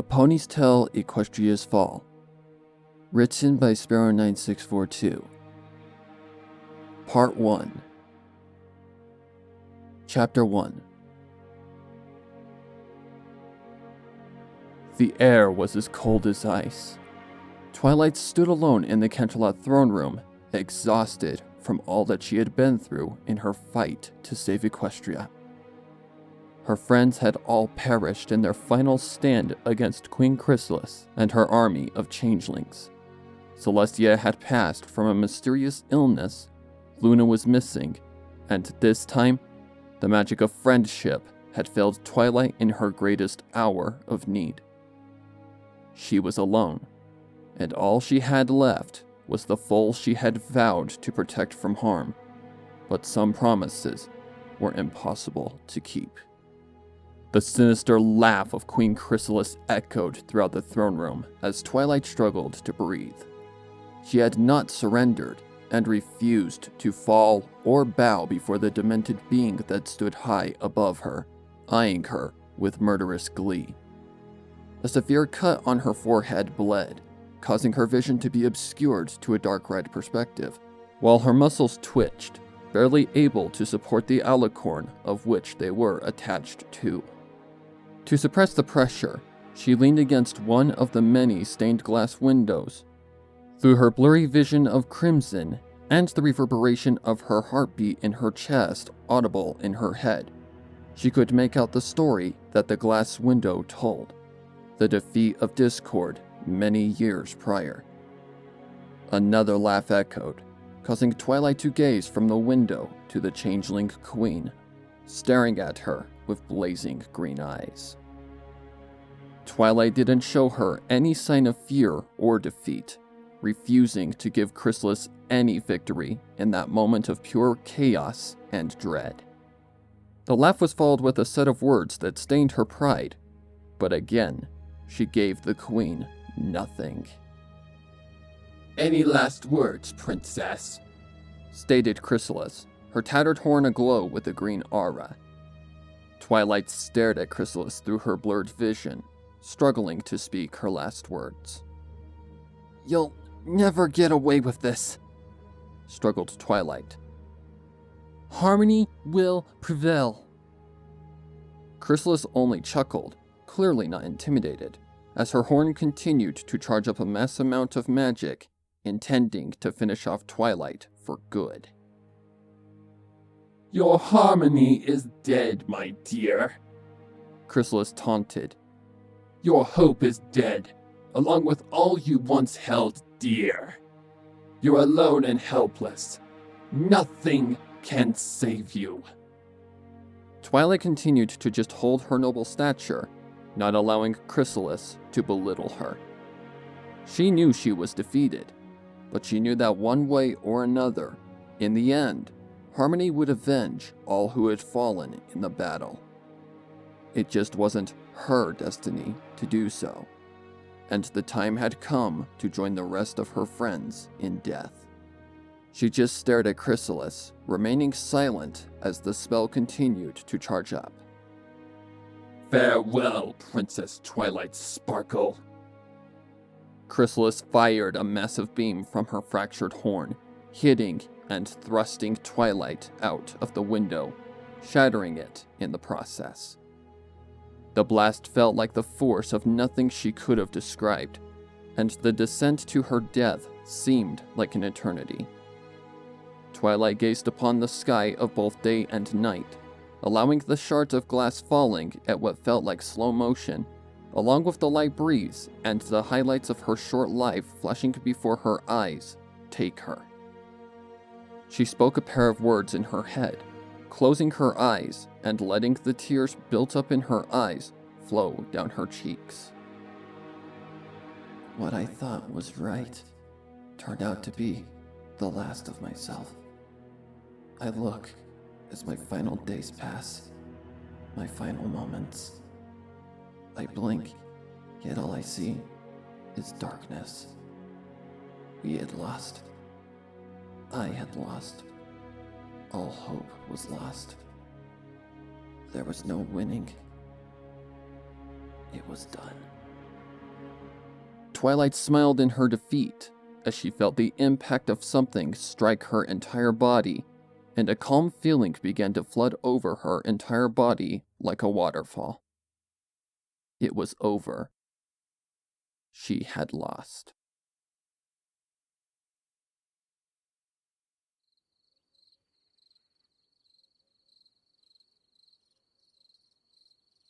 A Pony's Tale Equestria's Fall. Written by Sparrow9642. Part 1. Chapter 1. The air was as cold as ice. Twilight stood alone in the Canterlot throne room, exhausted from all that she had been through in her fight to save Equestria. Her friends had all perished in their final stand against Queen Chrysalis and her army of changelings. Celestia had passed from a mysterious illness, Luna was missing, and this time, the magic of friendship had failed Twilight in her greatest hour of need. She was alone, and all she had left was the foal she had vowed to protect from harm, but some promises were impossible to keep. The sinister laugh of Queen Chrysalis echoed throughout the throne room as Twilight struggled to breathe. She had not surrendered and refused to fall or bow before the demented being that stood high above her, eyeing her with murderous glee. A severe cut on her forehead bled, causing her vision to be obscured to a dark red perspective, while her muscles twitched, barely able to support the alicorn of which they were attached to. To suppress the pressure, she leaned against one of the many stained glass windows. Through her blurry vision of crimson and the reverberation of her heartbeat in her chest audible in her head, she could make out the story that the glass window told, the defeat of Discord many years prior. Another laugh echoed, causing Twilight to gaze from the window to the changeling queen, staring at her with blazing green eyes. Twilight didn't show her any sign of fear or defeat, refusing to give Chrysalis any victory in that moment of pure chaos and dread. The laugh was followed with a set of words that stained her pride, but again, she gave the queen nothing. "Any last words, princess?" stated Chrysalis, her tattered horn aglow with a green aura. Twilight stared at Chrysalis through her blurred vision, struggling to speak her last words. "You'll never get away with this," struggled Twilight. "Harmony will prevail." Chrysalis only chuckled, clearly not intimidated, as her horn continued to charge up a mass amount of magic, intending to finish off Twilight for good. "Your harmony is dead, my dear," Chrysalis taunted. "Your hope is dead, along with all you once held dear. You're alone and helpless. Nothing can save you." Twilight continued to just hold her noble stature, not allowing Chrysalis to belittle her. She knew she was defeated, but she knew that one way or another, in the end, Harmony would avenge all who had fallen in the battle. It just wasn't her destiny to do so, and the time had come to join the rest of her friends in death. She just stared at Chrysalis, remaining silent as the spell continued to charge up. "Farewell, Princess Twilight Sparkle." Chrysalis fired a massive beam from her fractured horn, hitting and thrusting Twilight out of the window, shattering it in the process. The blast felt like the force of nothing she could have described, and the descent to her death seemed like an eternity. Twilight gazed upon the sky of both day and night, allowing the shards of glass falling at what felt like slow motion, along with the light breeze and the highlights of her short life flashing before her eyes, take her. She spoke a pair of words in her head, closing her eyes and letting the tears built up in her eyes flow down her cheeks. What I thought was right turned out to be the last of myself. I look as my final days pass, my final moments. I blink, yet all I see is darkness. We had lost. I had lost. All hope was lost. There was no winning. It was done. Twilight smiled in her defeat as she felt the impact of something strike her entire body, and a calm feeling began to flood over her entire body like a waterfall. It was over. She had lost.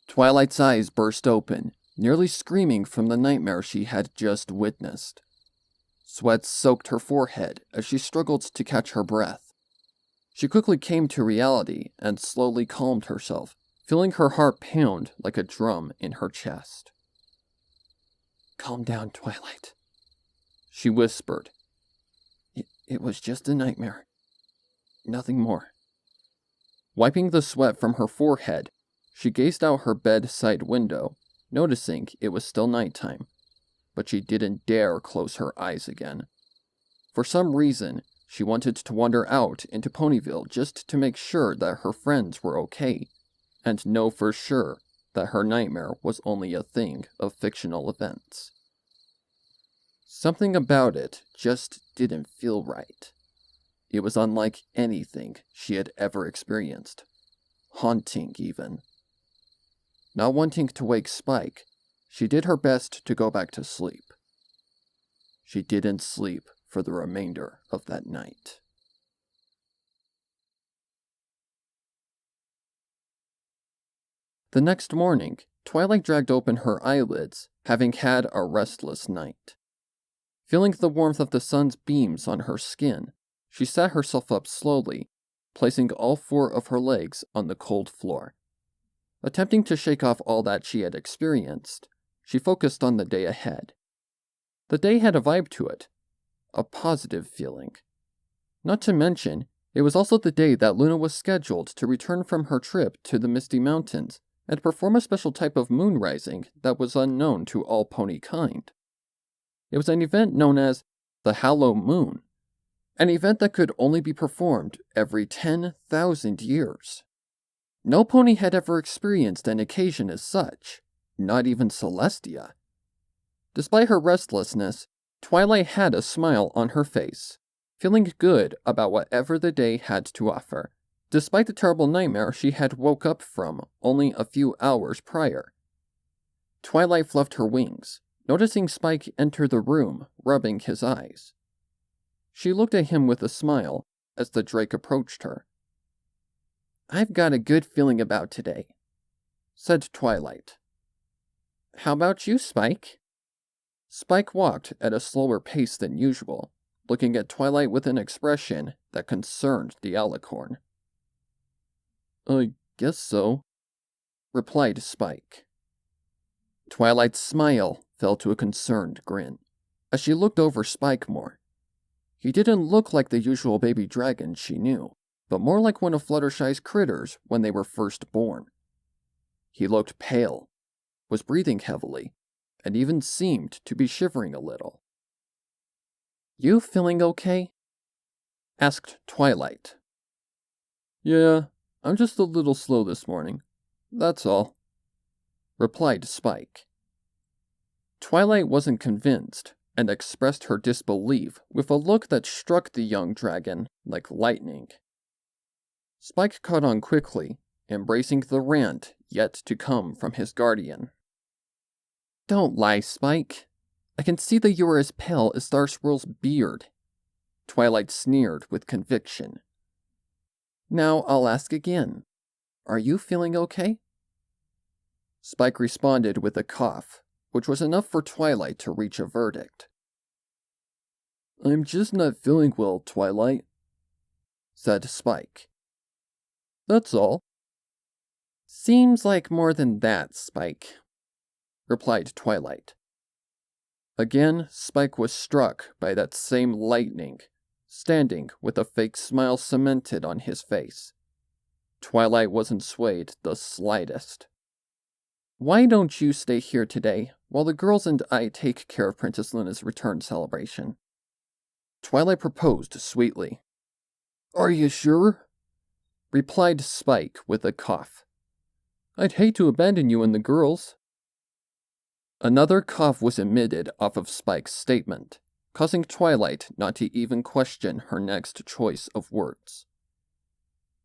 Twilight's eyes burst open, nearly screaming from the nightmare she had just witnessed. Sweat soaked her forehead as she struggled to catch her breath. She quickly came to reality and slowly calmed herself, feeling her heart pound like a drum in her chest. "Calm down, Twilight," she whispered. It was just a nightmare. Nothing more." Wiping the sweat from her forehead, she gazed out her bedside window, noticing it was still nighttime, but she didn't dare close her eyes again. For some reason, she wanted to wander out into Ponyville just to make sure that her friends were okay, and know for sure that her nightmare was only a thing of fictional events. Something about it just didn't feel right. It was unlike anything she had ever experienced. Haunting, even. Not wanting to wake Spike, she did her best to go back to sleep. She didn't sleep for the remainder of that night. The next morning, Twilight dragged open her eyelids, having had a restless night. Feeling the warmth of the sun's beams on her skin, she sat herself up slowly, placing all 4 of her legs on the cold floor. Attempting to shake off all that she had experienced, she focused on the day ahead. The day had a vibe to it, a positive feeling. Not to mention, it was also the day that Luna was scheduled to return from her trip to the Misty Mountains and perform a special type of moon rising that was unknown to all pony kind. It was an event known as the Hallow Moon, an event that could only be performed every 10,000 years. No pony had ever experienced an occasion as such, not even Celestia. Despite her restlessness, Twilight had a smile on her face, feeling good about whatever the day had to offer, despite the terrible nightmare she had woke up from only a few hours prior. Twilight fluffed her wings, noticing Spike enter the room, rubbing his eyes. She looked at him with a smile as the Drake approached her. "I've got a good feeling about today," said Twilight. "How about you, Spike?" Spike walked at a slower pace than usual, looking at Twilight with an expression that concerned the alicorn. "I guess so," replied Spike. Twilight's smile fell to a concerned grin, as she looked over Spike more. He didn't look like the usual baby dragon she knew, but more like one of Fluttershy's critters when they were first born. He looked pale, was breathing heavily, and even seemed to be shivering a little. "You feeling okay?" asked Twilight. "Yeah, I'm just a little slow this morning. That's all," replied Spike. Twilight wasn't convinced, and expressed her disbelief with a look that struck the young dragon like lightning. Spike caught on quickly, embracing the rant yet to come from his guardian. "Don't lie, Spike. I can see that you are as pale as Star Swirl's beard," Twilight sneered with conviction. "Now I'll ask again. Are you feeling okay?" Spike responded with a cough, which was enough for Twilight to reach a verdict. "I'm just not feeling well, Twilight," said Spike. "That's all." "Seems like more than that, Spike," replied Twilight. Again, Spike was struck by that same lightning, standing with a fake smile cemented on his face. Twilight wasn't swayed the slightest. "Why don't you stay here today, while the girls and I take care of Princess Luna's return celebration?" Twilight proposed sweetly. "Are you sure?" replied Spike with a cough. "I'd hate to abandon you and the girls." Another cough was emitted off of Spike's statement, causing Twilight not to even question her next choice of words.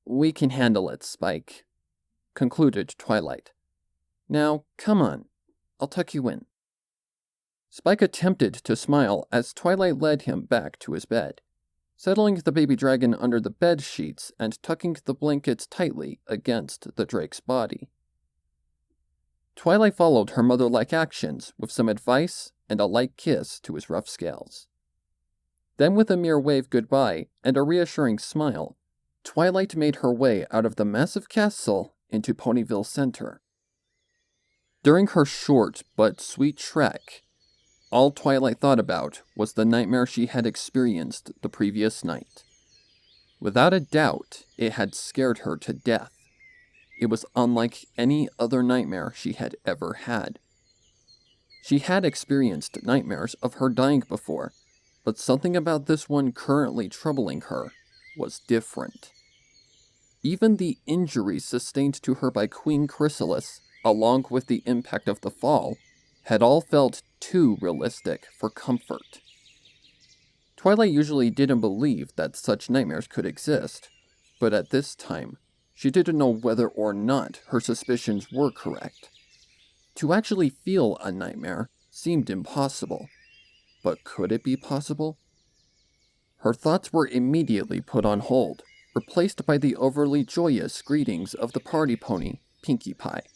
"We can handle it, Spike," concluded Twilight. "Now, come on. I'll tuck you in." Spike attempted to smile as Twilight led him back to his bed, settling the baby dragon under the bed sheets and tucking the blankets tightly against the drake's body. Twilight followed her mother-like actions with some advice and a light kiss to his rough scales. Then with a mere wave goodbye and a reassuring smile, Twilight made her way out of the massive castle into Ponyville Center. During her short but sweet trek, all Twilight thought about was the nightmare she had experienced the previous night. Without a doubt, it had scared her to death. It was unlike any other nightmare she had ever had. She had experienced nightmares of her dying before, but something about this one currently troubling her was different. Even the injuries sustained to her by Queen Chrysalis, along with the impact of the fall, had all felt too realistic for comfort. Twilight usually didn't believe that such nightmares could exist, but at this time, she didn't know whether or not her suspicions were correct. To actually feel a nightmare seemed impossible, but could it be possible? Her thoughts were immediately put on hold, replaced by the overly joyous greetings of the party pony, Pinkie Pie,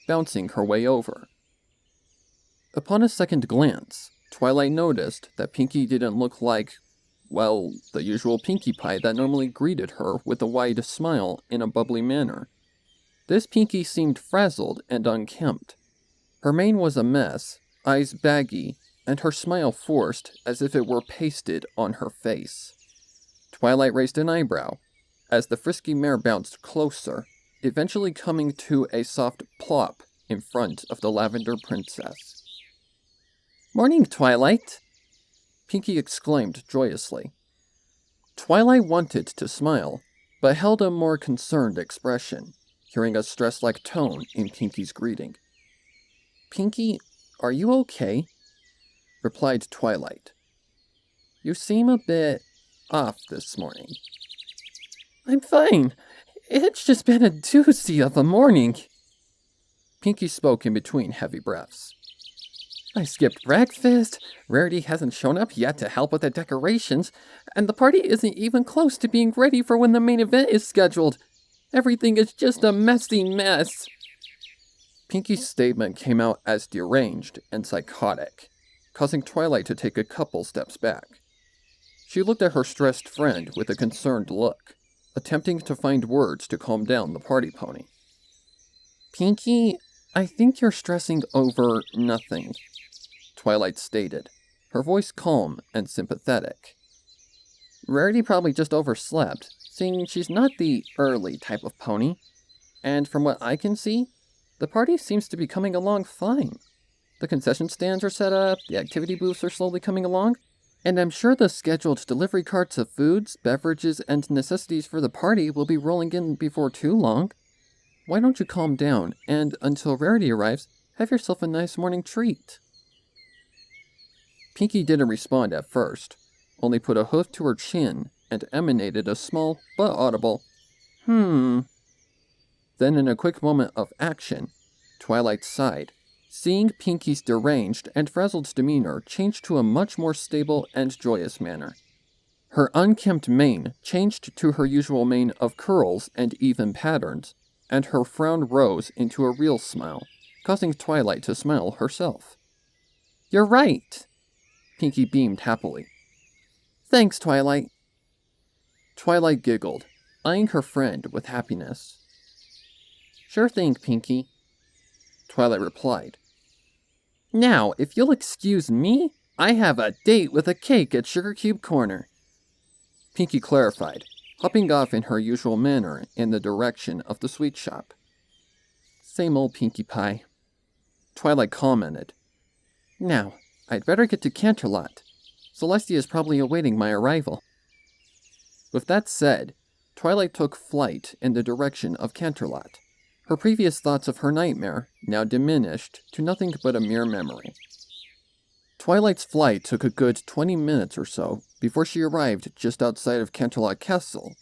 bouncing her way over. Upon a second glance, Twilight noticed that Pinkie didn't look like, well, the usual Pinkie Pie that normally greeted her with a wide smile in a bubbly manner. This Pinkie seemed frazzled and unkempt. Her mane was a mess, eyes baggy, and her smile forced as if it were pasted on her face. Twilight raised an eyebrow as the frisky mare bounced closer, eventually coming to a soft plop in front of the Lavender Princess. "Morning, Twilight!" Pinkie exclaimed joyously. Twilight wanted to smile, but held a more concerned expression, hearing a stress-like tone in Pinkie's greeting. "Pinkie, are you okay?" replied Twilight. "You seem a bit off this morning." "I'm fine. It's just been a doozy of a morning." Pinkie spoke in between heavy breaths. "I skipped breakfast, Rarity hasn't shown up yet to help with the decorations, and the party isn't even close to being ready for when the main event is scheduled. Everything is just a messy mess." Pinkie's statement came out as deranged and psychotic, causing Twilight to take a couple steps back. She looked at her stressed friend with a concerned look, attempting to find words to calm down the party pony. "Pinkie, I think you're stressing over nothing," Twilight stated, her voice calm and sympathetic. "Rarity probably just overslept, seeing she's not the early type of pony, and from what I can see, the party seems to be coming along fine. The concession stands are set up, the activity booths are slowly coming along, and I'm sure the scheduled delivery carts of foods, beverages, and necessities for the party will be rolling in before too long. Why don't you calm down, and until Rarity arrives, have yourself a nice morning treat?" Pinkie didn't respond at first, only put a hoof to her chin and emanated a small but audible, Then in a quick moment of action, Twilight sighed, seeing Pinkie's deranged and frazzled demeanor change to a much more stable and joyous manner. Her unkempt mane changed to her usual mane of curls and even patterns, and her frown rose into a real smile, causing Twilight to smile herself. "You're right!" Pinkie beamed happily. "Thanks, Twilight." Twilight giggled, eyeing her friend with happiness. "Sure thing, Pinkie," Twilight replied. "Now, if you'll excuse me, I have a date with a cake at Sugar Cube Corner," Pinkie clarified, hopping off in her usual manner in the direction of the sweet shop. "Same old Pinkie Pie," Twilight commented. "Now, I'd better get to Canterlot. Celestia is probably awaiting my arrival." With that said, Twilight took flight in the direction of Canterlot, Her previous thoughts of her nightmare now diminished to nothing but a mere memory. Twilight's flight took a good 20 minutes or so before she arrived just outside of Canterlot Castle.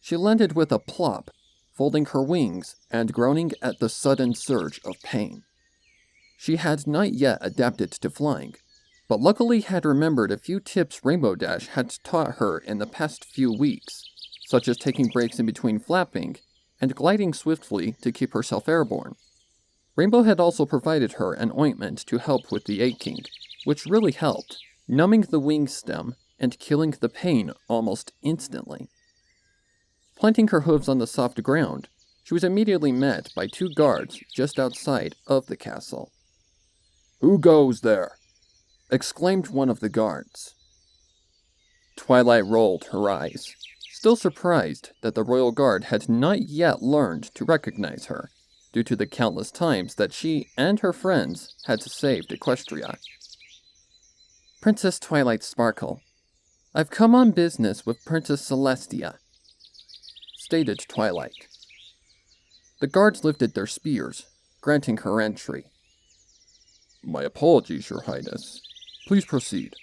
She landed with a plop, folding her wings and groaning at the sudden surge of pain. She had not yet adapted to flying, but luckily had remembered a few tips Rainbow Dash had taught her in the past few weeks, such as taking breaks in between flapping and gliding swiftly to keep herself airborne. Rainbow had also provided her an ointment to help with the aching, which really helped, numbing the wing stem and killing the pain almost instantly. Planting her hooves on the soft ground, she was immediately met by 2 guards just outside of the castle. "Who goes there?" exclaimed one of the guards. Twilight rolled her eyes, still surprised that the royal guard had not yet learned to recognize her, due to the countless times that she and her friends had saved Equestria. "Princess Twilight Sparkle, I've come on business with Princess Celestia," stated Twilight. The guards lifted their spears, granting her entry. "My apologies, Your Highness. Please proceed."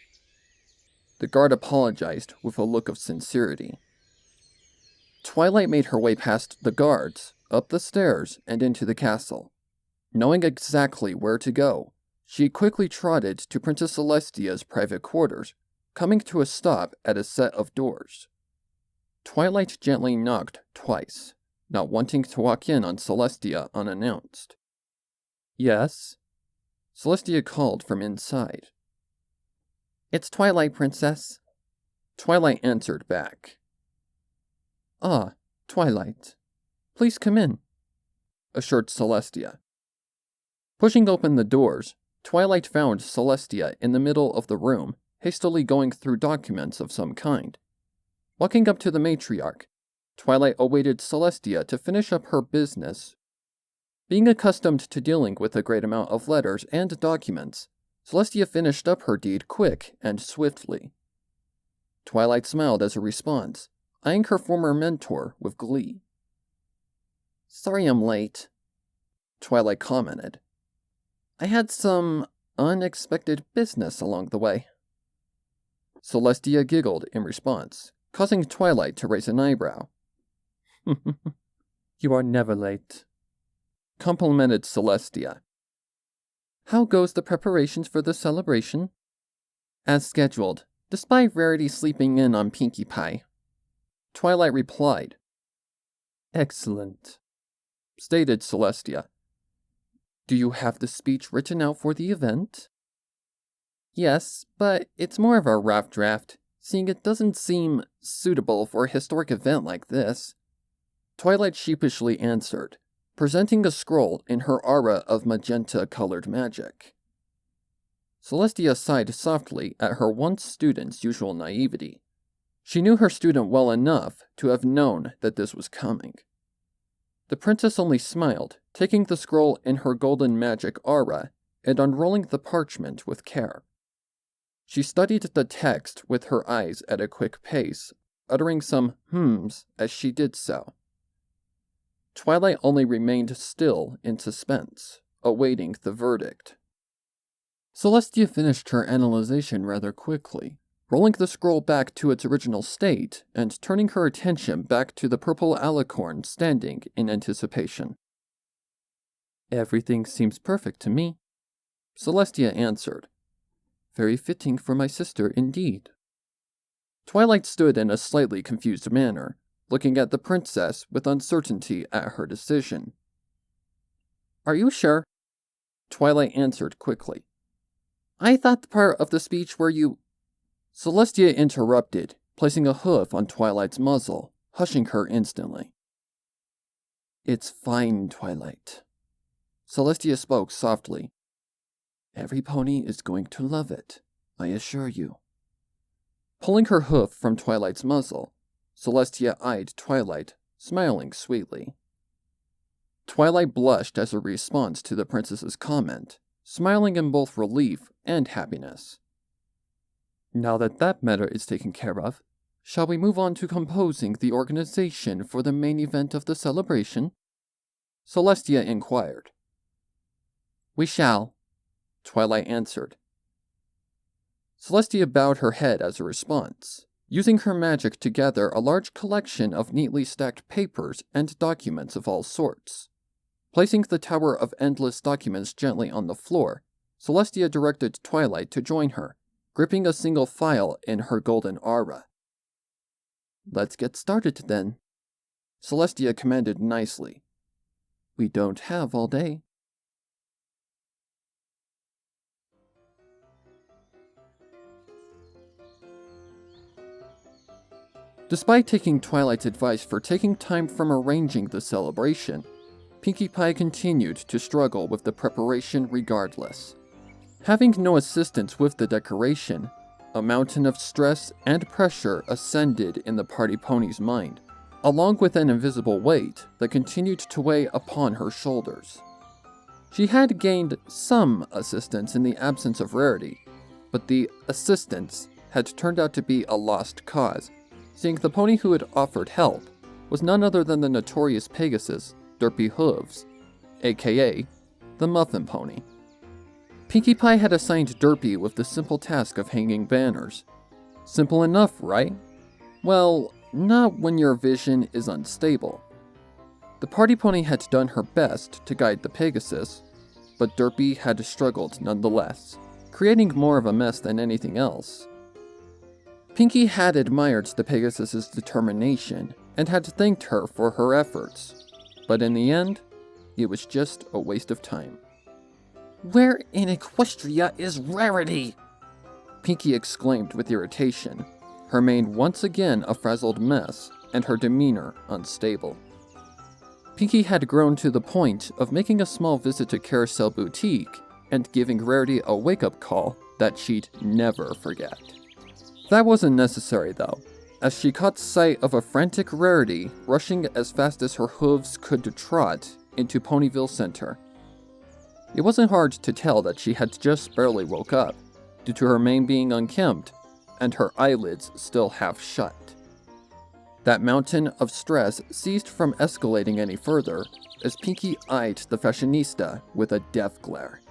The guard apologized with a look of sincerity. Twilight made her way past the guards, up the stairs, and into the castle. Knowing exactly where to go, she quickly trotted to Princess Celestia's private quarters, coming to a stop at a set of doors. Twilight gently knocked twice, not wanting to walk in on Celestia unannounced. "Yes?" Celestia called from inside. "It's Twilight, Princess." Twilight answered back. "Ah, Twilight. Please come in," assured Celestia. Pushing open the doors, Twilight found Celestia in the middle of the room, hastily going through documents of some kind. Walking up to the matriarch, Twilight awaited Celestia to finish up her business. Being accustomed to dealing with a great amount of letters and documents, Celestia finished up her deed quick and swiftly. Twilight smiled as a response, eyeing her former mentor with glee. "Sorry I'm late," Twilight commented. "I had some unexpected business along the way." Celestia giggled in response, causing Twilight to raise an eyebrow. "You are never late," complimented Celestia. "How goes the preparations for the celebration?" "As scheduled, despite Rarity sleeping in on Pinkie Pie," Twilight replied. "Excellent," stated Celestia. "Do you have the speech written out for the event?" "Yes, but it's more of a rough draft, seeing it doesn't seem suitable for a historic event like this," Twilight sheepishly answered, presenting a scroll in her aura of magenta-colored magic. Celestia sighed softly at her once student's usual naivety. She knew her student well enough to have known that this was coming. The princess only smiled, taking the scroll in her golden magic aura and unrolling the parchment with care. She studied the text with her eyes at a quick pace, uttering some hmms as she did so. Twilight only remained still in suspense, awaiting the verdict. Celestia finished her analyzation rather quickly, rolling the scroll back to its original state and turning her attention back to the purple alicorn standing in anticipation. "Everything seems perfect to me," Celestia answered. "Very fitting for my sister indeed." Twilight stood in a slightly confused manner, looking at the princess with uncertainty at her decision. "Are you sure?" Twilight answered quickly. "I thought the part of the speech where you—" Celestia interrupted, placing a hoof on Twilight's muzzle, hushing her instantly. "It's fine, Twilight." Celestia spoke softly. "Every pony is going to love it, I assure you." Pulling her hoof from Twilight's muzzle, Celestia eyed Twilight, smiling sweetly. Twilight blushed as a response to the princess's comment, smiling in both relief and happiness. "Now that that matter is taken care of, shall we move on to composing the organization for the main event of the celebration?" Celestia inquired. "We shall," Twilight answered. Celestia bowed her head as a response, using her magic to gather a large collection of neatly stacked papers and documents of all sorts. Placing the tower of endless documents gently on the floor, Celestia directed Twilight to join her, gripping a single file in her golden aura. "Let's get started then," Celestia commanded nicely. "We don't have all day." Despite taking Twilight's advice for taking time from arranging the celebration, Pinkie Pie continued to struggle with the preparation regardless. Having no assistance with the decoration, a mountain of stress and pressure ascended in the party pony's mind, along with an invisible weight that continued to weigh upon her shoulders. She had gained some assistance in the absence of Rarity, but the assistance had turned out to be a lost cause, seeing the pony who had offered help was none other than the notorious Pegasus, Derpy Hooves, aka the Muffin Pony. Pinkie Pie had assigned Derpy with the simple task of hanging banners. Simple enough, right? Well, not when your vision is unstable. The party pony had done her best to guide the Pegasus, but Derpy had struggled nonetheless, creating more of a mess than anything else. Pinkie had admired the Pegasus's determination and had thanked her for her efforts, but in the end, it was just a waste of time. "Where in Equestria is Rarity?" Pinkie exclaimed with irritation, her mane once again a frazzled mess and her demeanor unstable. Pinkie had grown to the point of making a small visit to Carousel Boutique and giving Rarity a wake-up call that she'd never forget. That wasn't necessary though, as she caught sight of a frantic Rarity rushing as fast as her hooves could trot into Ponyville Center. It wasn't hard to tell that she had just barely woke up, due to her mane being unkempt and her eyelids still half shut. That mountain of stress ceased from escalating any further as Pinkie eyed the fashionista with a death glare.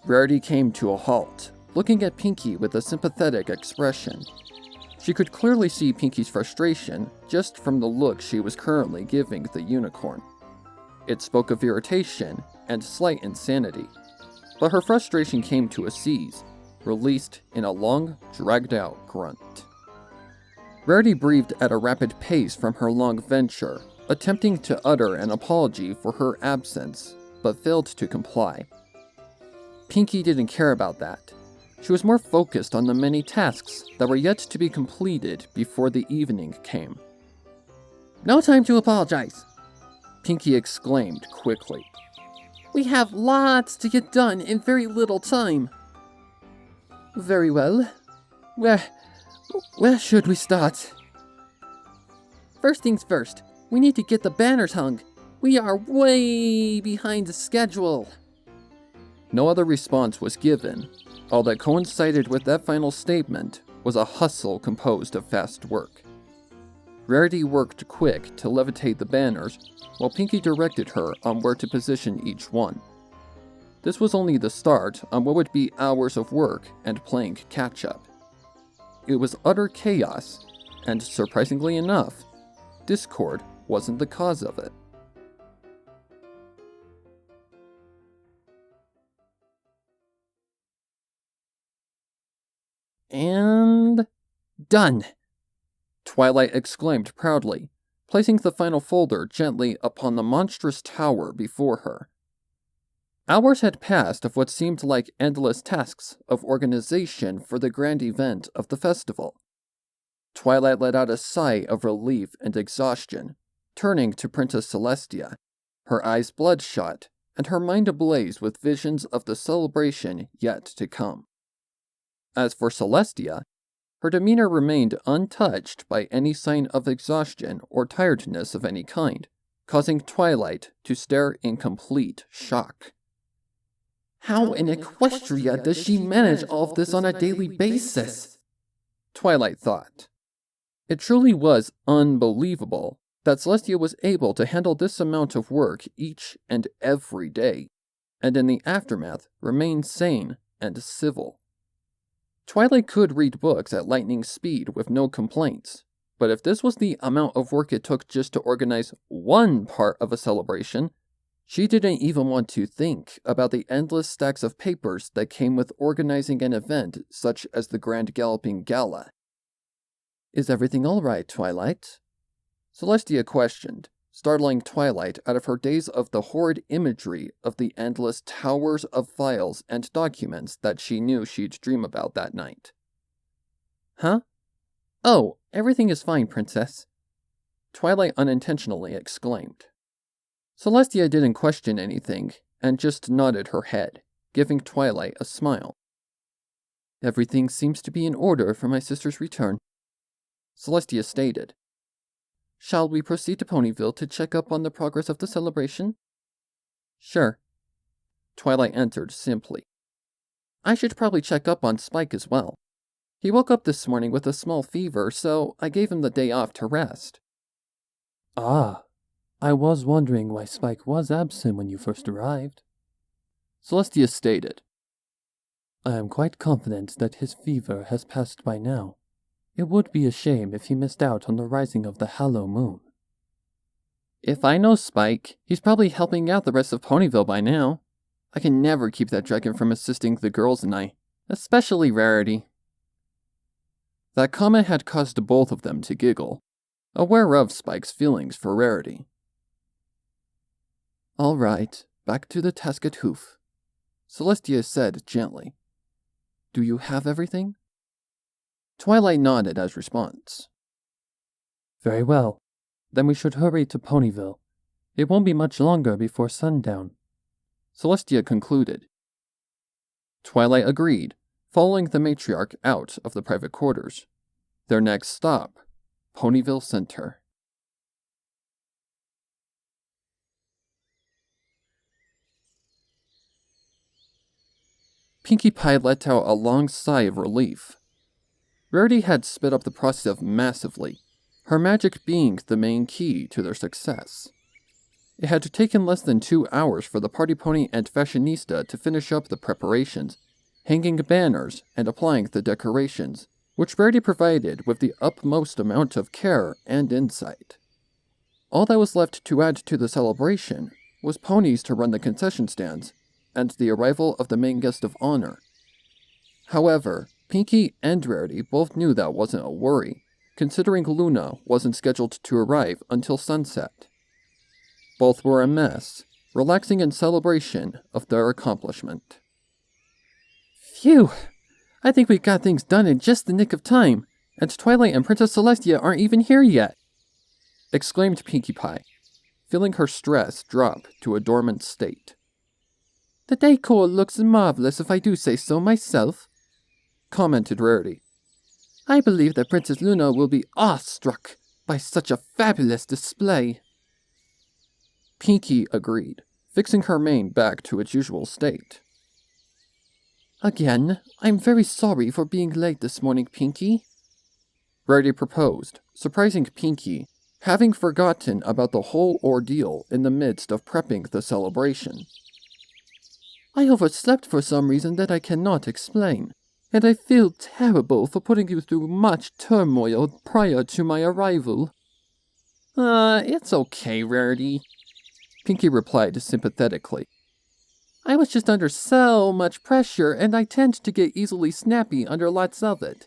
Rarity came to a halt, looking at Pinkie with a sympathetic expression. She could clearly see Pinkie's frustration just from the look she was currently giving the unicorn. It spoke of irritation and slight insanity, but her frustration came to a seize, released in a long, dragged-out grunt. Rarity breathed at a rapid pace from her long venture, attempting to utter an apology for her absence, but failed to comply. Pinkie didn't care about that. She was more focused on the many tasks that were yet to be completed before the evening came. "No time to apologize," Pinkie exclaimed quickly. "We have lots to get done in very little time." "Very well. Where should we start?" "First things first, we need to get the banners hung. We are way behind the schedule." No other response was given. All that coincided with that final statement was a hustle composed of fast work. Rarity worked quick to levitate the banners, while Pinkie directed her on where to position each one. This was only the start on what would be hours of work and playing catch-up. It was utter chaos, and surprisingly enough, discord wasn't the cause of it. And done, Twilight exclaimed proudly, placing the final folder gently upon the monstrous tower before her. Hours had passed of what seemed like endless tasks of organization for the grand event of the festival. Twilight let out a sigh of relief and exhaustion, turning to Princess Celestia, her eyes bloodshot and her mind ablaze with visions of the celebration yet to come. As for Celestia, her demeanor remained untouched by any sign of exhaustion or tiredness of any kind, causing Twilight to stare in complete shock. "How in Equestria does she manage all of this on a daily basis?" Twilight thought. It truly was unbelievable that Celestia was able to handle this amount of work each and every day, and in the aftermath remain sane and civil. Twilight could read books at lightning speed with no complaints, but if this was the amount of work it took just to organize one part of a celebration, she didn't even want to think about the endless stacks of papers that came with organizing an event such as the Grand Galloping Gala. "Is everything all right, Twilight?" Celestia questioned, startling Twilight out of her daze of the horrid imagery of the endless towers of files and documents that she knew she'd dream about that night. "Huh? Oh, everything is fine, Princess," Twilight unintentionally exclaimed. Celestia didn't question anything, and just nodded her head, giving Twilight a smile. "Everything seems to be in order for my sister's return," Celestia stated. "Shall we proceed to Ponyville to check up on the progress of the celebration?" "Sure," Twilight answered simply. "I should probably check up on Spike as well. He woke up this morning with a small fever, so I gave him the day off to rest." "Ah, I was wondering why Spike was absent when you first arrived," Celestia stated. "I am quite confident that his fever has passed by now. It would be a shame if he missed out on the rising of the Hallow Moon." "If I know Spike, he's probably helping out the rest of Ponyville by now. I can never keep that dragon from assisting the girls and I, especially Rarity." That comment had caused both of them to giggle, aware of Spike's feelings for Rarity. "All right, back to the task at Hoof," Celestia said gently. "Do you have everything?" Twilight nodded as response. "Very well. Then we should hurry to Ponyville. It won't be much longer before sundown," Celestia concluded. Twilight agreed, following the matriarch out of the private quarters. Their next stop, Ponyville Center. Pinkie Pie let out a long sigh of relief. Rarity had sped up the process massively, her magic being the main key to their success. It had taken less than 2 hours for the party pony and fashionista to finish up the preparations, hanging banners and applying the decorations, which Rarity provided with the utmost amount of care and insight. All that was left to add to the celebration was ponies to run the concession stands, and the arrival of the main guest of honor. However, Pinkie and Rarity both knew that wasn't a worry, considering Luna wasn't scheduled to arrive until sunset. Both were a mess, relaxing in celebration of their accomplishment. "Phew! I think we got things done in just the nick of time, and Twilight and Princess Celestia aren't even here yet!" exclaimed Pinkie Pie, feeling her stress drop to a dormant state. "The decor looks marvelous if I do say so myself," commented Rarity. "I believe that Princess Luna will be awestruck by such a fabulous display." Pinkie agreed, fixing her mane back to its usual state. "Again, I'm very sorry for being late this morning, Pinkie," Rarity proposed, surprising Pinkie, having forgotten about the whole ordeal in the midst of prepping the celebration. "I overslept for some reason that I cannot explain, and I feel terrible for putting you through much turmoil prior to my arrival." It's okay, Rarity," Pinkie replied sympathetically. "I was just under so much pressure, and I tend to get easily snappy under lots of it.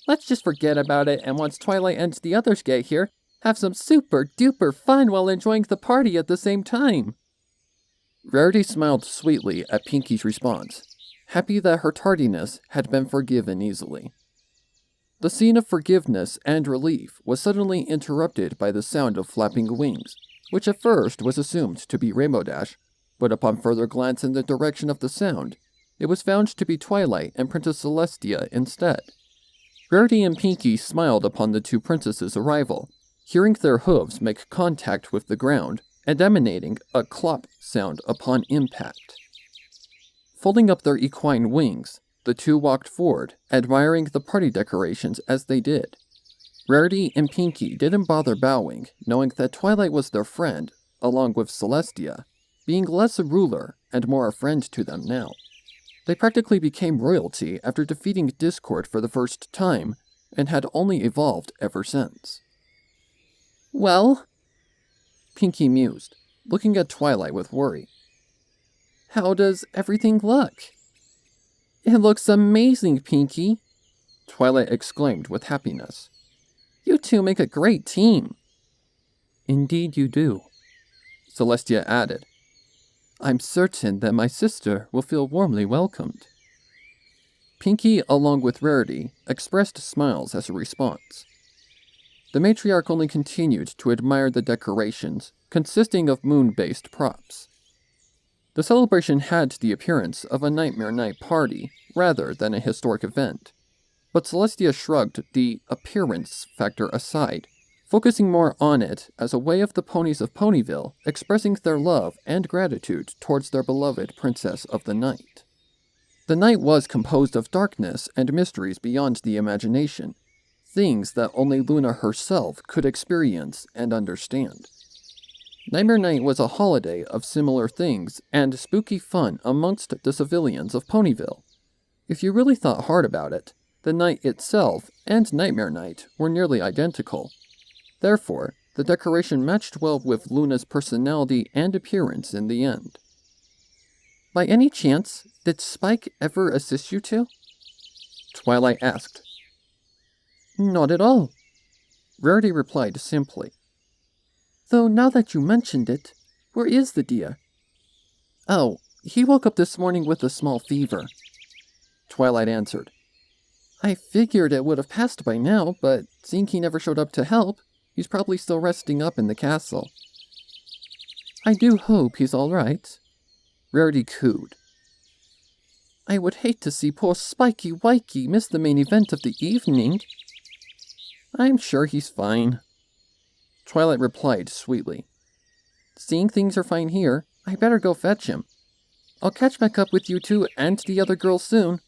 Let's just forget about it, and once Twilight and the others get here, have some super duper fun while enjoying the party at the same time." Rarity smiled sweetly at Pinkie's response, happy that her tardiness had been forgiven easily. The scene of forgiveness and relief was suddenly interrupted by the sound of flapping wings, which at first was assumed to be Rainbow Dash, but upon further glance in the direction of the sound, it was found to be Twilight and Princess Celestia instead. Rarity and Pinkie smiled upon the two princesses' arrival, hearing their hooves make contact with the ground and emanating a clop sound upon impact. Folding up their equine wings, the two walked forward, admiring the party decorations as they did. Rarity and Pinky didn't bother bowing, knowing that Twilight was their friend, along with Celestia, being less a ruler and more a friend to them now. They practically became royalty after defeating Discord for the first time, and had only evolved ever since. Well, Pinky mused, looking at Twilight with worry. How does everything look? It looks amazing, Pinky, Twilight exclaimed with happiness. You two make a great team. Indeed you do, Celestia added. I'm certain that my sister will feel warmly welcomed. Pinky, along with Rarity, expressed smiles as a response. The matriarch only continued to admire the decorations, consisting of moon-based props. The celebration had the appearance of a Nightmare Night party rather than a historic event, but Celestia shrugged the appearance factor aside, focusing more on it as a way of the ponies of Ponyville expressing their love and gratitude towards their beloved Princess of the Night. The night was composed of darkness and mysteries beyond the imagination, things that only Luna herself could experience and understand. Nightmare Night was a holiday of similar things and spooky fun amongst the civilians of Ponyville. If you really thought hard about it, the night itself and Nightmare Night were nearly identical. Therefore, the decoration matched well with Luna's personality and appearance in the end. By any chance, did Spike ever assist you two? Twilight asked. Not at all, Rarity replied simply. Though now that you mentioned it, where is the deer? Oh, he woke up this morning with a small fever, Twilight answered. I figured it would have passed by now, but seeing he never showed up to help, he's probably still resting up in the castle. I do hope he's all right, Rarity cooed. I would hate to see poor Spiky Wikey miss the main event of the evening. I'm sure he's fine, Twilight replied sweetly. Seeing things are fine here, I better go fetch him. I'll catch back up with you two and the other girls soon.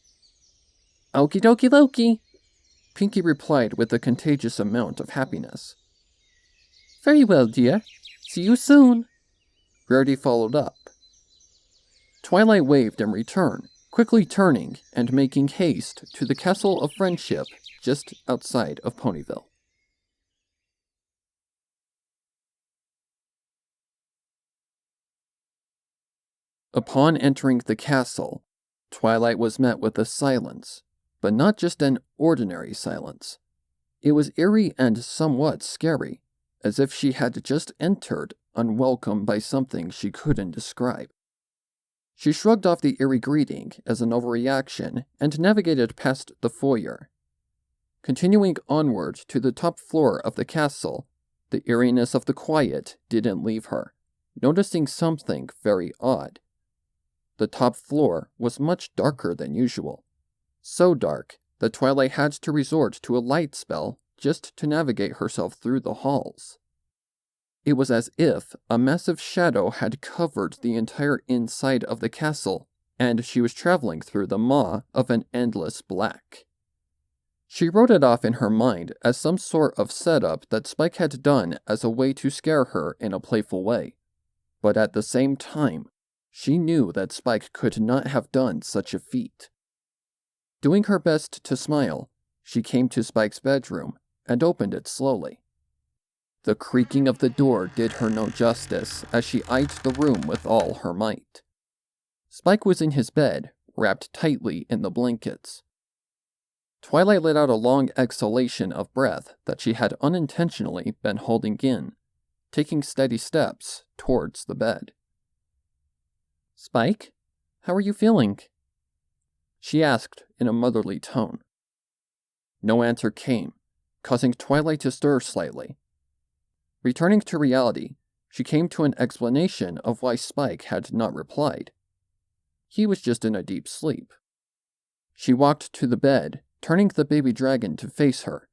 Okie dokie Loki, Pinky replied with a contagious amount of happiness. Very well, dear. See you soon, Rarity followed up. Twilight waved in return, quickly turning and making haste to the Castle of Friendship just outside of Ponyville. Upon entering the castle, Twilight was met with a silence, but not just an ordinary silence. It was eerie and somewhat scary, as if she had just entered unwelcome by something she couldn't describe. She shrugged off the eerie greeting as an overreaction and navigated past the foyer. Continuing onward to the top floor of the castle, the eeriness of the quiet didn't leave her, noticing something very odd. The top floor was much darker than usual. So dark that Twilight had to resort to a light spell just to navigate herself through the halls. It was as if a massive shadow had covered the entire inside of the castle, and she was traveling through the maw of an endless black. She wrote it off in her mind as some sort of setup that Spike had done as a way to scare her in a playful way. But at the same time, she knew that Spike could not have done such a feat. Doing her best to smile, she came to Spike's bedroom and opened it slowly. The creaking of the door did her no justice as she eyed the room with all her might. Spike was in his bed, wrapped tightly in the blankets. Twilight let out a long exhalation of breath that she had unintentionally been holding in, taking steady steps towards the bed. Spike, how are you feeling? She asked in a motherly tone. No answer came, causing Twilight to stir slightly. Returning to reality, she came to an explanation of why Spike had not replied. He was just in a deep sleep. She walked to the bed, turning the baby dragon to face her.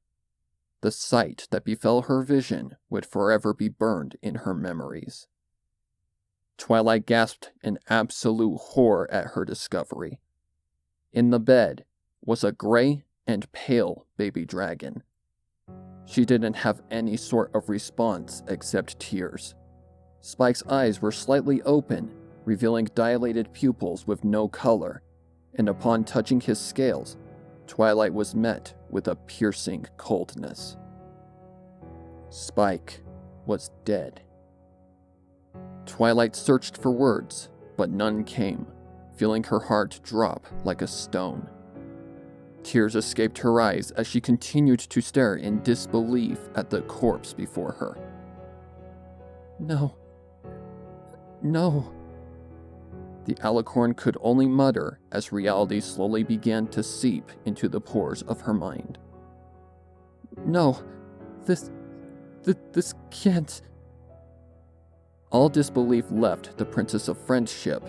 The sight that befell her vision would forever be burned in her memories. Twilight gasped in absolute horror at her discovery. In the bed was a gray and pale baby dragon. She didn't have any sort of response except tears. Spike's eyes were slightly open, revealing dilated pupils with no color, and upon touching his scales, Twilight was met with a piercing coldness. Spike was dead. Twilight searched for words, but none came, feeling her heart drop like a stone. Tears escaped her eyes as she continued to stare in disbelief at the corpse before her. No. The alicorn could only mutter as reality slowly began to seep into the pores of her mind. No, this can't. All disbelief left the Princess of Friendship,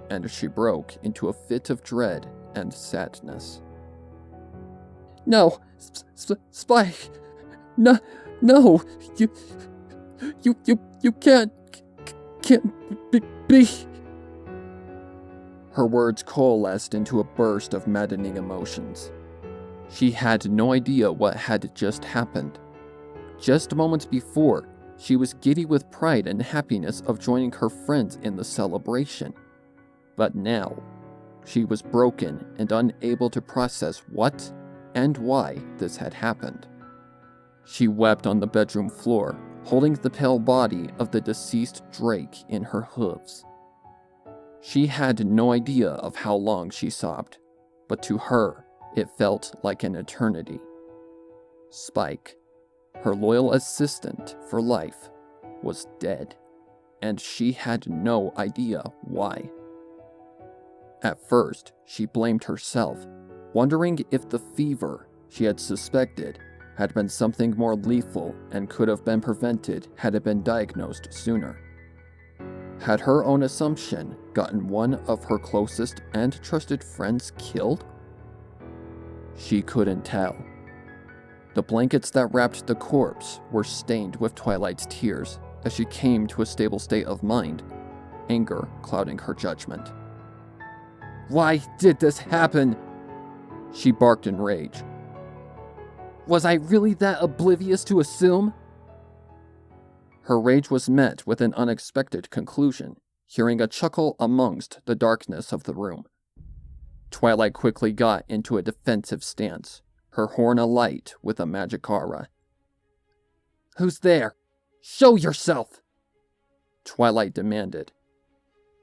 and she broke into a fit of dread and sadness. No, Spike! No, you can't be. Her words coalesced into a burst of maddening emotions. She had no idea what had just happened. Just moments before, she was giddy with pride and happiness of joining her friends in the celebration. But now, she was broken and unable to process what and why this had happened. She wept on the bedroom floor, holding the pale body of the deceased Drake in her hooves. She had no idea of how long she sobbed, but to her, it felt like an eternity. Spike, her loyal assistant for life, was dead, and she had no idea why. At first, she blamed herself, wondering if the fever she had suspected had been something more lethal and could have been prevented had it been diagnosed sooner. Had her own assumption gotten one of her closest and trusted friends killed? She couldn't tell. The blankets that wrapped the corpse were stained with Twilight's tears as she came to a stable state of mind, anger clouding her judgment. Why did this happen? She barked in rage. Was I really that oblivious to assume? Her rage was met with an unexpected conclusion, hearing a chuckle amongst the darkness of the room. Twilight quickly got into a defensive stance, her horn alight with a magic aura. Who's there? Show yourself! Twilight demanded.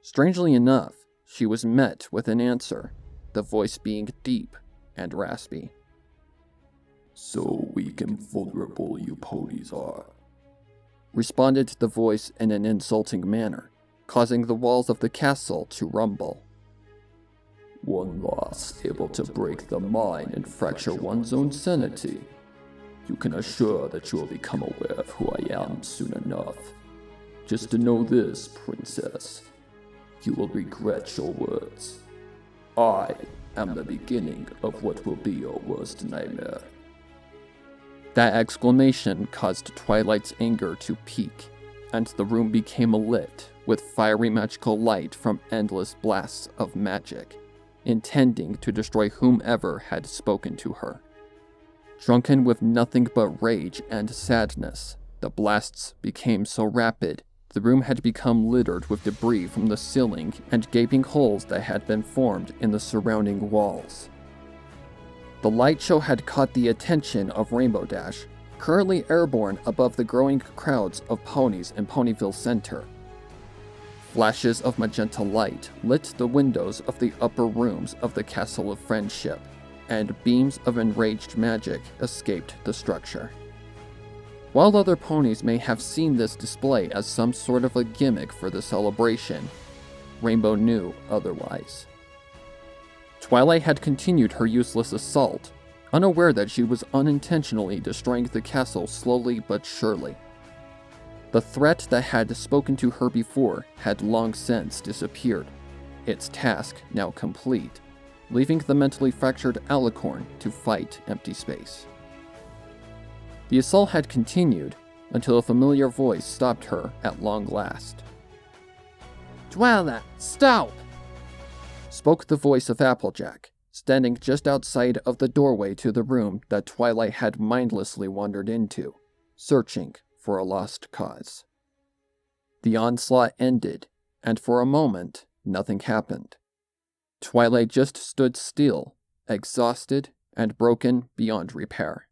Strangely enough, she was met with an answer, the voice being deep and raspy. So weak and vulnerable you ponies are, responded the voice in an insulting manner, causing the walls of the castle to rumble. One loss able to break the mind and fracture one's own sanity. You can assure that you will become aware of who I am soon enough. Just to know this, princess, you will regret your words. I am the beginning of what will be your worst nightmare. That exclamation caused Twilight's anger to peak, and the room became lit with fiery magical light from endless blasts of magic, intending to destroy whomever had spoken to her. Drunken with nothing but rage and sadness, the blasts became so rapid, the room had become littered with debris from the ceiling and gaping holes that had been formed in the surrounding walls. The light show had caught the attention of Rainbow Dash, currently airborne above the growing crowds of ponies in Ponyville Center. Flashes of magenta light lit the windows of the upper rooms of the Castle of Friendship, and beams of enraged magic escaped the structure. While other ponies may have seen this display as some sort of a gimmick for the celebration, Rainbow knew otherwise. Twilight had continued her useless assault, unaware that she was unintentionally destroying the castle slowly but surely. The threat that had spoken to her before had long since disappeared, its task now complete, leaving the mentally fractured alicorn to fight empty space. The assault had continued until a familiar voice stopped her at long last. Twilight, stop! Spoke the voice of Applejack, standing just outside of the doorway to the room that Twilight had mindlessly wandered into, searching for a lost cause. The onslaught ended, and for a moment, nothing happened. Twilight just stood still, exhausted and broken beyond repair.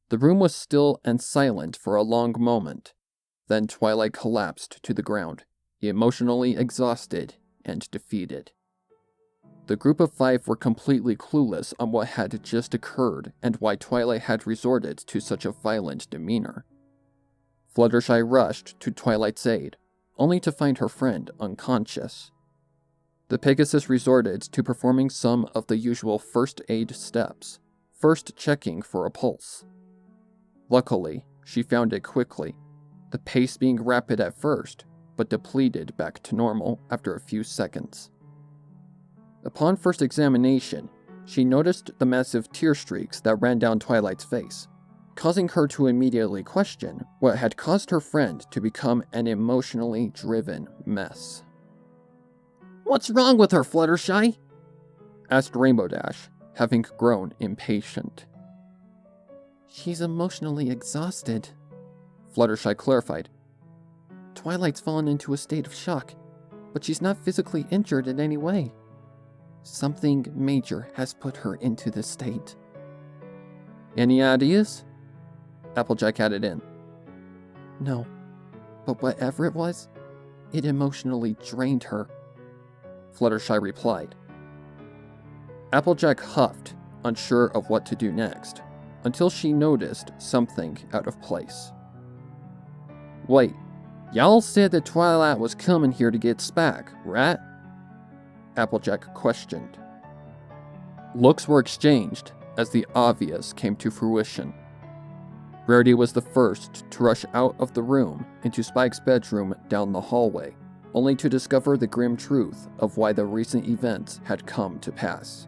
The room was still and silent for a long moment. Then Twilight collapsed to the ground, emotionally exhausted and defeated. The group of 5 were completely clueless on what had just occurred and why Twilight had resorted to such a violent demeanor. Fluttershy rushed to Twilight's aid, only to find her friend unconscious. The Pegasus resorted to performing some of the usual first aid steps, first checking for a pulse. Luckily, she found it quickly, the pace being rapid at first, but depleted back to normal after a few seconds. Upon first examination, she noticed the massive tear streaks that ran down Twilight's face, causing her to immediately question what had caused her friend to become an emotionally driven mess. "What's wrong with her, Fluttershy?" asked Rainbow Dash, having grown impatient. "She's emotionally exhausted," Fluttershy clarified. "Twilight's fallen into a state of shock, but she's not physically injured in any way. Something major has put her into this state." "Any ideas?" Applejack added in. "No, but whatever it was, it emotionally drained her," Fluttershy replied. Applejack huffed, unsure of what to do next, until she noticed something out of place. "Wait, y'all said that Twilight was coming here to get Spike, right?" Applejack questioned. Looks were exchanged as the obvious came to fruition. Rarity was the first to rush out of the room into Spike's bedroom down the hallway, only to discover the grim truth of why the recent events had come to pass.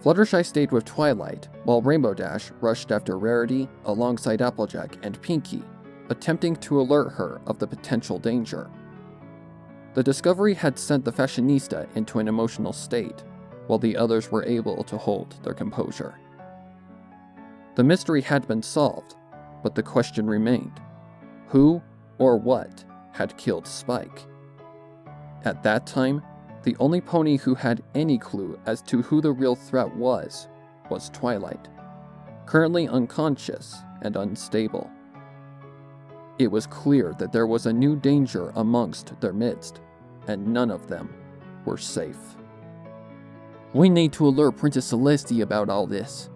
Fluttershy stayed with Twilight, while Rainbow Dash rushed after Rarity alongside Applejack and Pinkie, attempting to alert her of the potential danger. The discovery had sent the fashionista into an emotional state, while the others were able to hold their composure. The mystery had been solved, but the question remained: who or what had killed Spike? At that time, the only pony who had any clue as to who the real threat was Twilight, currently unconscious and unstable. It was clear that there was a new danger amongst their midst, and none of them were safe. "We need to alert Princess Celestia about all this,"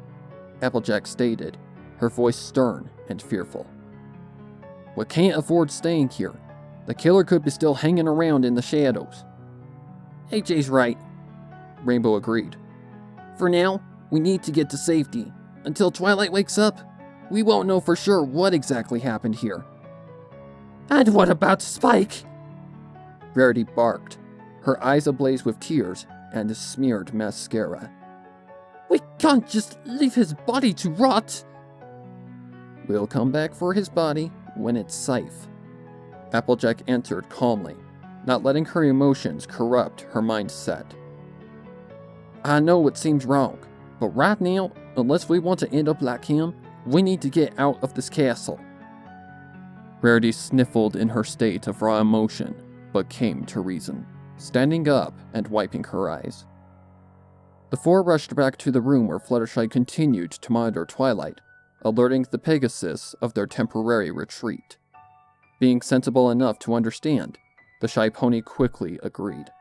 Applejack stated, her voice stern and fearful. "We can't afford staying here. The killer could be still hanging around in the shadows." AJ's right, Rainbow agreed. "For now, we need to get to safety. Until Twilight wakes up, we won't know for sure what exactly happened here." "And what about Spike?" Rarity barked, her eyes ablaze with tears and smeared mascara. "We can't just leave his body to rot." "We'll come back for his body when it's safe," Applejack answered calmly, not letting her emotions corrupt her mindset. "I know it seems wrong, but right now, unless we want to end up like him, we need to get out of this castle." Rarity sniffled in her state of raw emotion, but came to reason, standing up and wiping her eyes. The 4 rushed back to the room where Fluttershy continued to monitor Twilight, alerting the Pegasus of their temporary retreat. Being sensible enough to understand, the shy pony quickly agreed.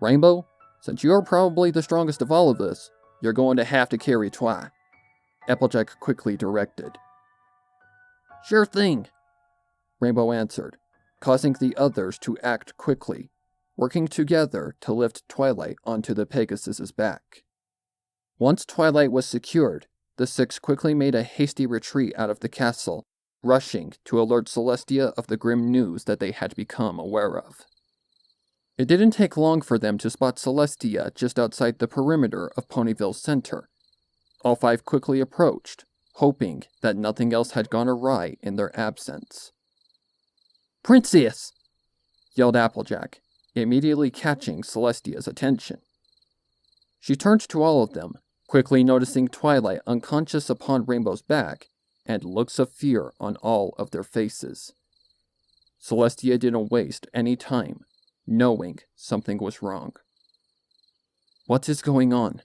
"Rainbow, since you're probably the strongest of all of us, you're going to have to carry Twi," Applejack quickly directed. "Sure thing," Rainbow answered, causing the others to act quickly, working together to lift Twilight onto the Pegasus's back. Once Twilight was secured, the 6 quickly made a hasty retreat out of the castle, rushing to alert Celestia of the grim news that they had become aware of. It didn't take long for them to spot Celestia just outside the perimeter of Ponyville's center. All 5 quickly approached, hoping that nothing else had gone awry in their absence. "Princess!" yelled Applejack, immediately catching Celestia's attention. She turned to all of them, quickly noticing Twilight unconscious upon Rainbow's back, and looks of fear on all of their faces. Celestia didn't waste any time, knowing something was wrong. "What is going on?"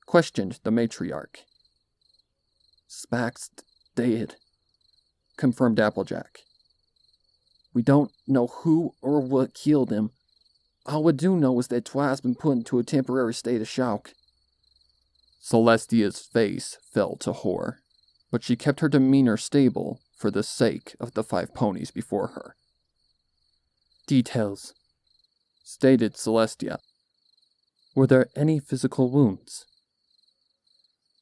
questioned the matriarch. "Spack's dead," confirmed Applejack. "We don't know who or what killed him. All we do know is that Twi's been put into a temporary state of shock." Celestia's face fell to horror, but she kept her demeanor stable for the sake of the 5 ponies before her. "Details," stated Celestia. "Were there any physical wounds?"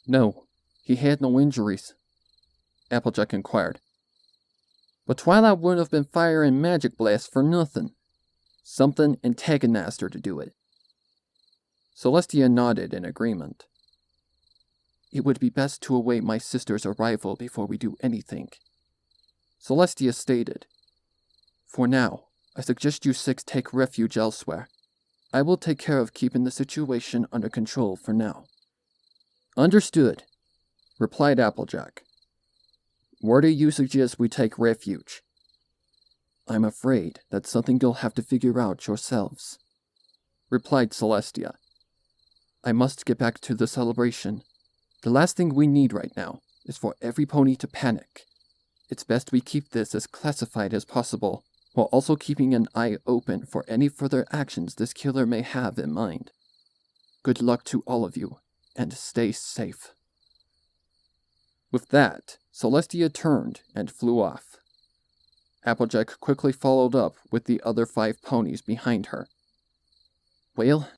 "No, he had no injuries," Applejack inquired. "But Twilight wouldn't have been firing magic blasts for nothing. Something antagonized her to do it." Celestia nodded in agreement. "It would be best to await my sister's arrival before we do anything," Celestia stated. "For now, I suggest you 6 take refuge elsewhere. I will take care of keeping the situation under control for now." "Understood," replied Applejack. "Where do you suggest we take refuge?" "I'm afraid that's something you'll have to figure out yourselves," replied Celestia. "I must get back to the celebration. The last thing we need right now is for every pony to panic. It's best we keep this as classified as possible, while also keeping an eye open for any further actions this killer may have in mind. Good luck to all of you, and stay safe." With that, Celestia turned and flew off. Applejack quickly followed up with the other 5 ponies behind her. "Well,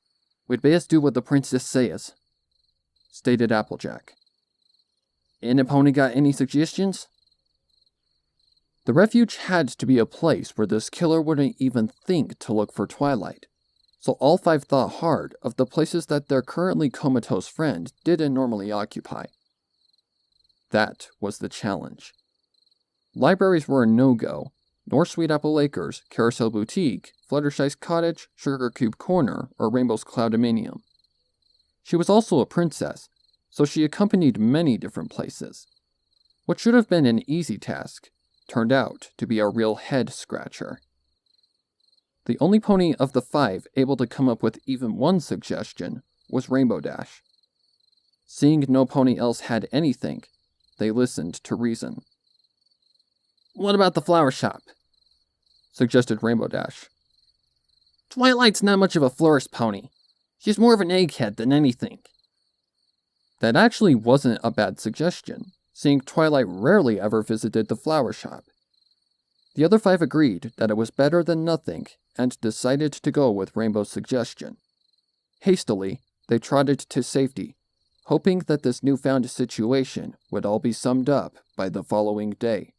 we'd best do what the princess says," stated Applejack. "Any pony got any suggestions?" The refuge had to be a place where this killer wouldn't even think to look for Twilight, so all 5 thought hard of the places that their currently comatose friend didn't normally occupy. That was the challenge. Libraries were a no-go, nor Sweet Apple Acres, Carousel Boutique, Fluttershy's Cottage, Sugar Cube Corner, or Rainbow's Cloudominium. She was also a princess, so she accompanied many different places. What should have been an easy task turned out to be a real head-scratcher. The only pony of the 5 able to come up with even one suggestion was Rainbow Dash. Seeing no pony else had anything, they listened to reason. "What about the flower shop?" suggested Rainbow Dash. "Twilight's not much of a florist pony. She's more of an egghead than anything." That actually wasn't a bad suggestion, seeing Twilight rarely ever visited the flower shop. The other 5 agreed that it was better than nothing and decided to go with Rainbow's suggestion. Hastily, they trotted to safety, hoping that this newfound situation would all be summed up by the following day.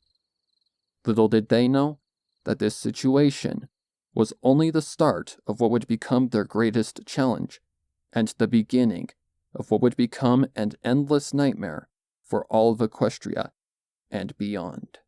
Little did they know that this situation was only the start of what would become their greatest challenge, and the beginning of what would become an endless nightmare for all of Equestria and beyond.